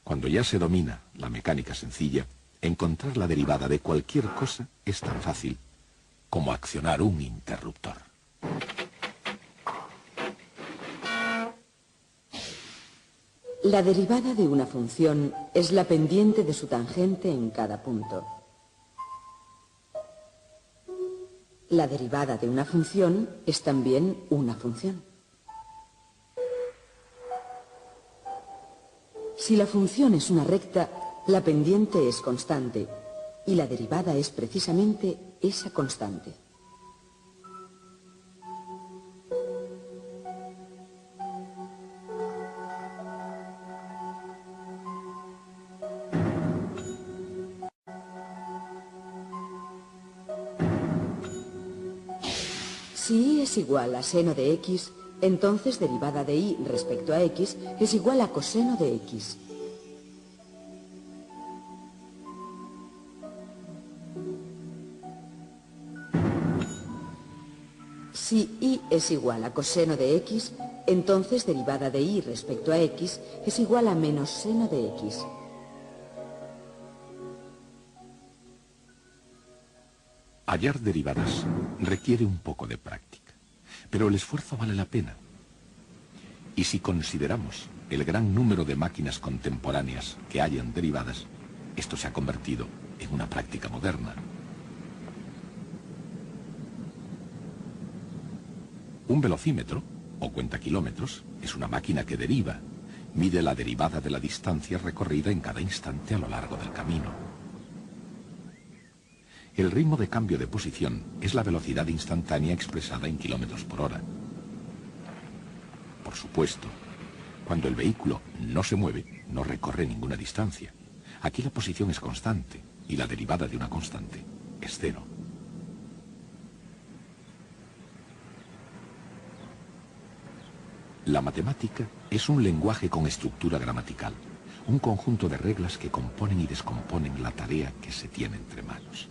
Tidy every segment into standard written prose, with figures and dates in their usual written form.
Cuando ya se domina la mecánica sencilla, encontrar la derivada de cualquier cosa es tan fácil como accionar un interruptor. La derivada de una función es la pendiente de su tangente en cada punto. La derivada de una función es también una función. Si la función es una recta, la pendiente es constante y la derivada es precisamente esa constante. Si y es igual a seno de x, entonces derivada de y respecto a x es igual a coseno de x. Si y es igual a coseno de x, entonces derivada de y respecto a x es igual a menos seno de x. Hallar derivadas requiere un poco de práctica, pero el esfuerzo vale la pena. Y si consideramos el gran número de máquinas contemporáneas que hallan derivadas, esto se ha convertido en una práctica moderna. Un velocímetro, o cuentakilómetros, es una máquina que deriva, mide la derivada de la distancia recorrida en cada instante a lo largo del camino. El ritmo de cambio de posición es la velocidad instantánea expresada en kilómetros por hora. Por supuesto, cuando el vehículo no se mueve, no recorre ninguna distancia. Aquí la posición es constante y la derivada de una constante es cero. La matemática es un lenguaje con estructura gramatical, un conjunto de reglas que componen y descomponen la tarea que se tiene entre manos.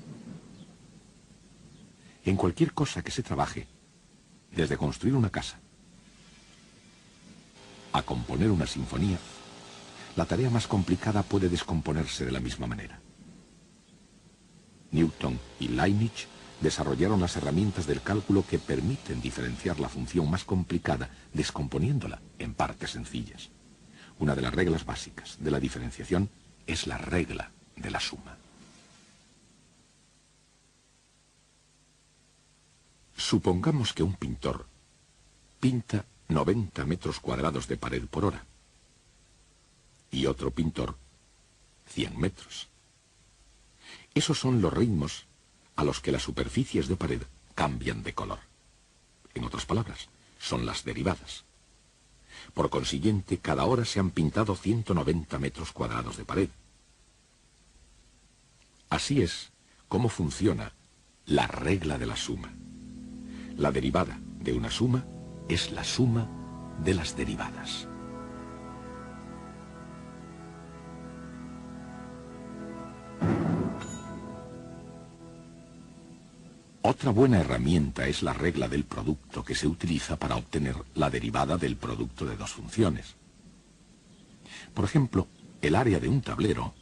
En cualquier cosa que se trabaje, desde construir una casa a componer una sinfonía, la tarea más complicada puede descomponerse de la misma manera. Newton y Leibniz desarrollaron las herramientas del cálculo que permiten diferenciar la función más complicada descomponiéndola en partes sencillas. Una de las reglas básicas de la diferenciación es la regla de la suma. Supongamos que un pintor pinta 90 metros cuadrados de pared por hora y otro pintor 100 metros. Esos son los ritmos a los que las superficies de pared cambian de color. En otras palabras, son las derivadas. Por consiguiente, cada hora se han pintado 190 metros cuadrados de pared. Así es como funciona la regla de la suma. La derivada de una suma es la suma de las derivadas. Otra buena herramienta es la regla del producto que se utiliza para obtener la derivada del producto de dos funciones. Por ejemplo, el área de un tablero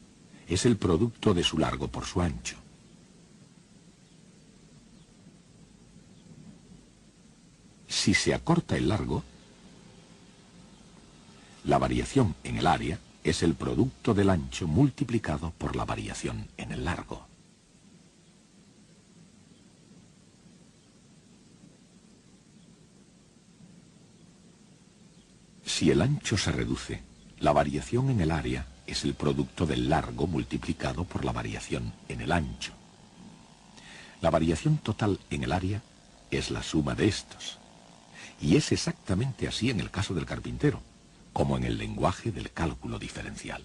es el producto de su largo por su ancho. Si se acorta el largo, la variación en el área es el producto del ancho multiplicado por la variación en el largo. Si el ancho se reduce, la variación en el área es el producto del largo multiplicado por la variación en el ancho. La variación total en el área es la suma de estos. Y es exactamente así en el caso del carpintero, como en el lenguaje del cálculo diferencial.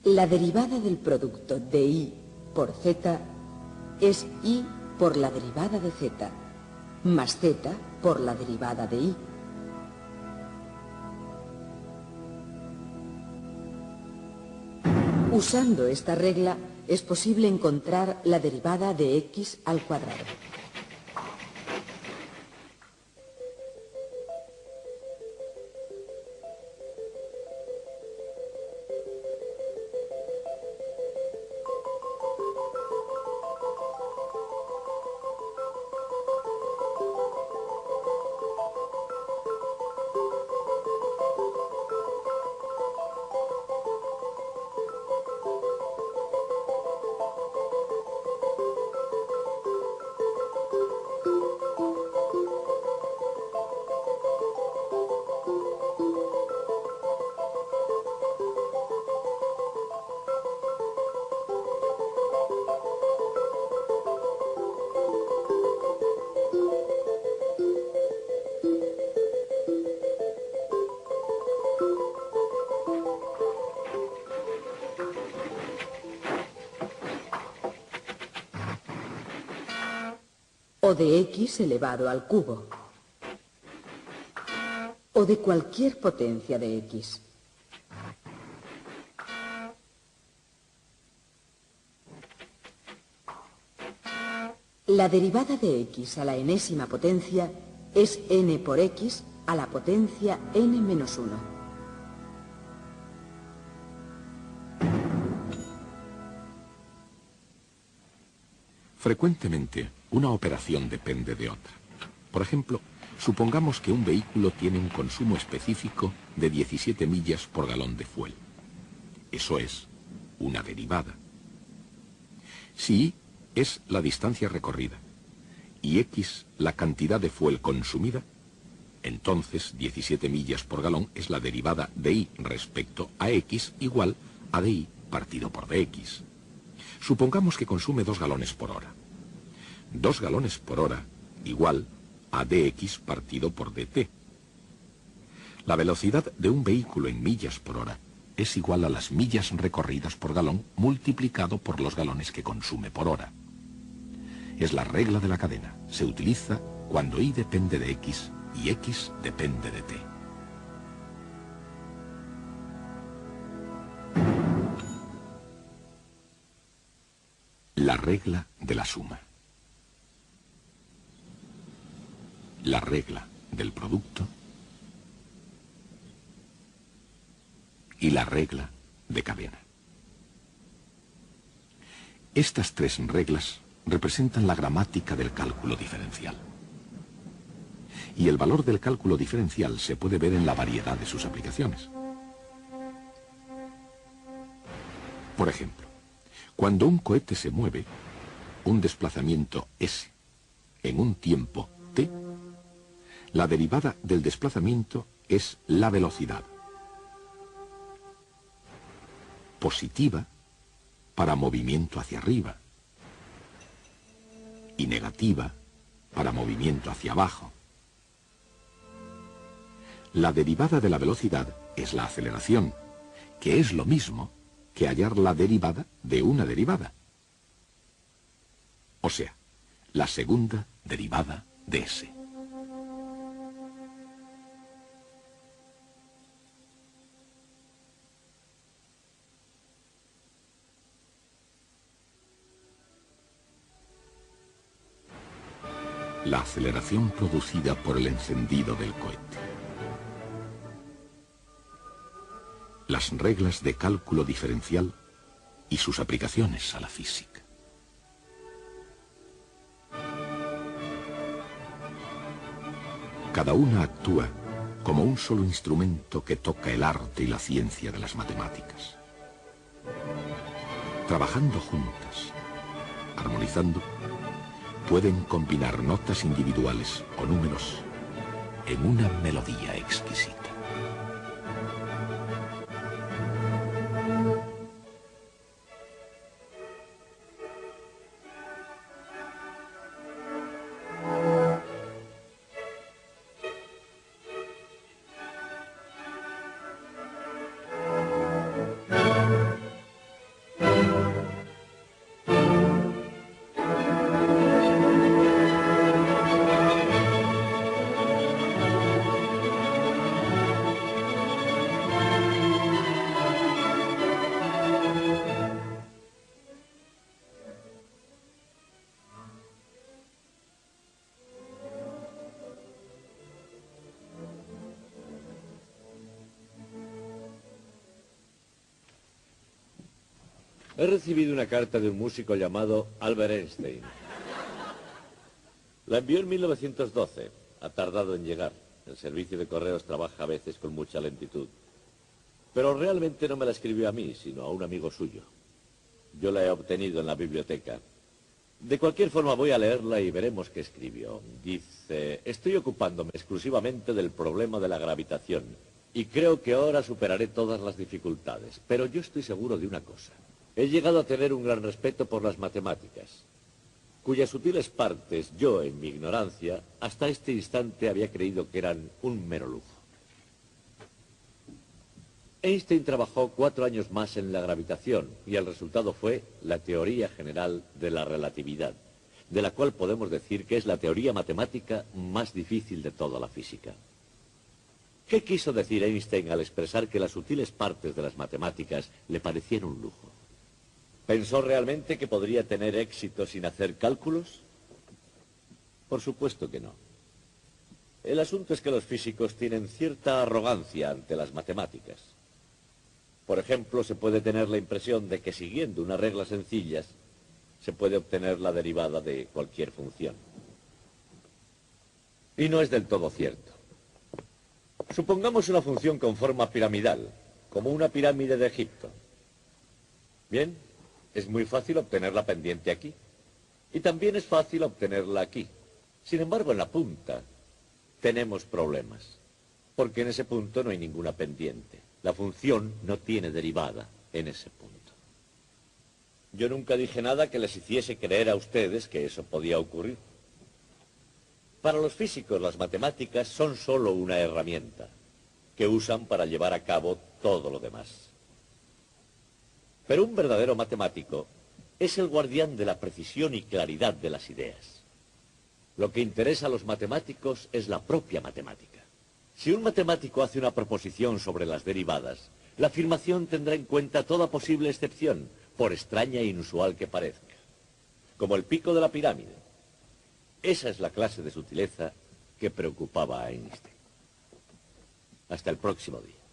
La derivada del producto de y por z es y por la derivada de z, más z por la derivada de y. Usando esta regla, es posible encontrar la derivada de x al cuadrado. O de x elevado al cubo, o de cualquier potencia de x. La derivada de x a la enésima potencia es n por x a la potencia n menos 1. Frecuentemente, una operación depende de otra. Por ejemplo, supongamos que un vehículo tiene un consumo específico de 17 millas por galón de fuel. Eso es una derivada. Si y es la distancia recorrida y x la cantidad de fuel consumida, entonces 17 millas por galón es la derivada de y respecto a x igual a dy partido por dx. Supongamos que consume 2 galones por hora. 2 galones por hora igual a dx partido por dt. La velocidad de un vehículo en millas por hora es igual a las millas recorridas por galón multiplicado por los galones que consume por hora. Es la regla de la cadena. Se utiliza cuando y depende de x y x depende de t. La regla de la suma. La regla del producto y la regla de cadena. Estas tres reglas representan la gramática del cálculo diferencial. Y el valor del cálculo diferencial se puede ver en la variedad de sus aplicaciones. Por ejemplo, cuando un cohete se mueve, un desplazamiento s, en un tiempo t, la derivada del desplazamiento es la velocidad. Positiva para movimiento hacia arriba y negativa para movimiento hacia abajo. La derivada de la velocidad es la aceleración, que es lo mismo que hallar la derivada de una derivada. O sea, la segunda derivada de s. La aceleración producida por el encendido del cohete. Las reglas de cálculo diferencial y sus aplicaciones a la física. Cada una actúa como un solo instrumento que toca el arte y la ciencia de las matemáticas. Trabajando juntas, armonizando, pueden combinar notas individuales o números en una melodía exquisita. He recibido una carta de un músico llamado Albert Einstein. La envió en 1912. Ha tardado en llegar. El servicio de correos trabaja a veces con mucha lentitud. Pero realmente no me la escribió a mí, sino a un amigo suyo. Yo la he obtenido en la biblioteca. De cualquier forma voy a leerla y veremos qué escribió. Dice: estoy ocupándome exclusivamente del problema de la gravitación y creo que ahora superaré todas las dificultades. Pero yo estoy seguro de una cosa. He llegado a tener un gran respeto por las matemáticas, cuyas sutiles partes yo, en mi ignorancia, hasta este instante había creído que eran un mero lujo. Einstein trabajó 4 años más en la gravitación y el resultado fue la teoría general de la relatividad, de la cual podemos decir que es la teoría matemática más difícil de toda la física. ¿Qué quiso decir Einstein al expresar que las sutiles partes de las matemáticas le parecían un lujo? ¿Pensó realmente que podría tener éxito sin hacer cálculos? Por supuesto que no. El asunto es que los físicos tienen cierta arrogancia ante las matemáticas. Por ejemplo, se puede tener la impresión de que siguiendo unas reglas sencillas se puede obtener la derivada de cualquier función. Y no es del todo cierto. Supongamos una función con forma piramidal, como una pirámide de Egipto. Bien, es muy fácil obtener la pendiente aquí. Y también es fácil obtenerla aquí. Sin embargo, en la punta tenemos problemas, porque en ese punto no hay ninguna pendiente. La función no tiene derivada en ese punto. Yo nunca dije nada que les hiciese creer a ustedes que eso podía ocurrir. Para los físicos, las matemáticas son solo una herramienta que usan para llevar a cabo todo lo demás. Pero un verdadero matemático es el guardián de la precisión y claridad de las ideas. Lo que interesa a los matemáticos es la propia matemática. Si un matemático hace una proposición sobre las derivadas, la afirmación tendrá en cuenta toda posible excepción, por extraña e inusual que parezca, como el pico de la pirámide. Esa es la clase de sutileza que preocupaba a Einstein. Hasta el próximo día.